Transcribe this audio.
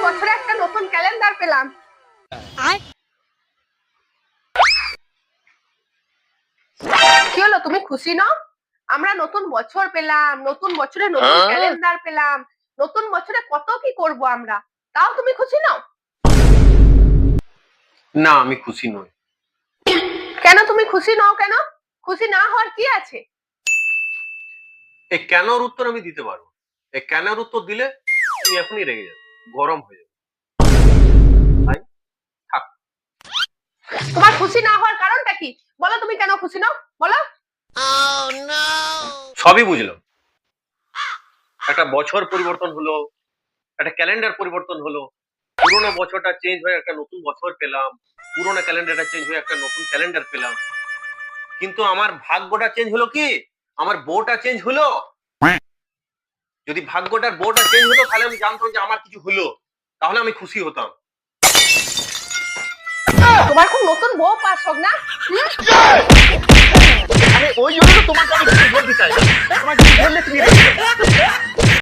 বছরে একটা নতুন ক্যালেন্ডার পেলাম। কি হলো, তুমি খুশি নও? আমরা নতুন বছর পেলাম, নতুন বছরে নতুন ক্যালেন্ডার পেলাম, নতুন বছরে কত কি করব আমরা, তাও তুমি খুশি নও? না, আমি খুশি নই। কেন তুমি খুশি নও? কেন খুশি না হওয়ার কি আছে? এই কেনর উত্তর আমি দিতে পারবো। এই কেনর উত্তর দিলে তুমি এখনই রেগে যাবে, গরম হয়ে যাবে। তাই থাক। তোমার খুশি না হওয়ার কারণটা কি বলো? তুমি কেন খুশি নও বলো? সবই বুঝলাম, একটা বছর পরিবর্তন হলো, একটা ক্যালেন্ডার পরিবর্তন হলো, পুরোনো বছরটা চেঞ্জ হয়ে একটা নতুন বছর পেলাম, পুরোনো ক্যালেন্ডারটা চেঞ্জ হয়ে একটা নতুন ক্যালেন্ডার পেলাম। কিন্তু আমার ভাগ্যটা চেঞ্জ হলো কি? আমার বউটা চেঞ্জ হলো। যদি ভাগ্যটার বউটা চেঞ্জ হতো তাহলে আমি জানতাম যে আমার কিছু হলো, তাহলে আমি খুশি হতাম। তোমার খুব নতুন বউ পাস হোক না। আরে ওই জন্য তো তোমাকে আমি কিছু বলতে চাই, তোমার কিছু বললে তুমি